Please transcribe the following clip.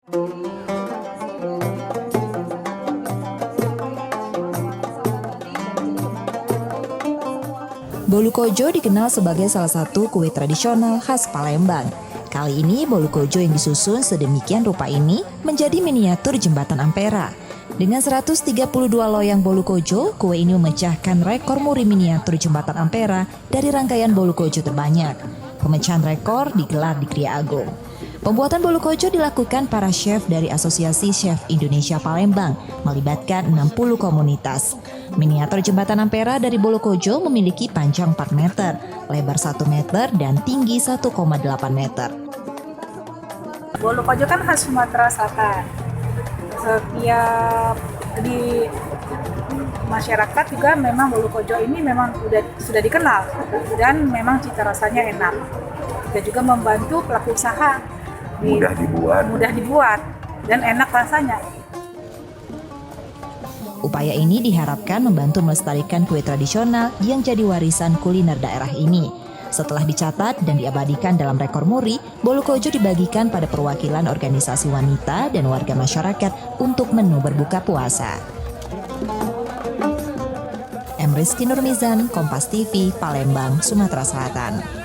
Bolu Kojo dikenal sebagai salah satu kue tradisional khas Palembang. Kali ini bolu kojo yang disusun sedemikian rupa ini menjadi miniatur jembatan Ampera. Dengan 132 loyang bolu kojo, kue ini memecahkan rekor muri miniatur jembatan Ampera dari rangkaian bolu kojo terbanyak. Pemecahan rekor digelar di Kriya Agung. Pembuatan bolu kojo dilakukan para chef dari Asosiasi Chef Indonesia Palembang, melibatkan 60 komunitas. Miniatur jembatan Ampera dari bolu kojo memiliki panjang 4 meter, lebar 1 meter, dan tinggi 1,8 meter. Bolu kojo kan khas Sumatera Selatan. Setiap di masyarakat juga memang bolu kojo ini memang sudah dikenal dan memang cita rasanya enak. Dan juga membantu pelaku usaha. Mudah dibuat dan enak rasanya. Upaya ini diharapkan membantu melestarikan kue tradisional yang jadi warisan kuliner daerah ini. Setelah dicatat dan diabadikan dalam rekor muri, bolu kojo dibagikan pada perwakilan organisasi wanita dan warga masyarakat untuk menu berbuka puasa. M. Rizky Nurmizan, Kompas TV, Palembang, Sumatera Selatan.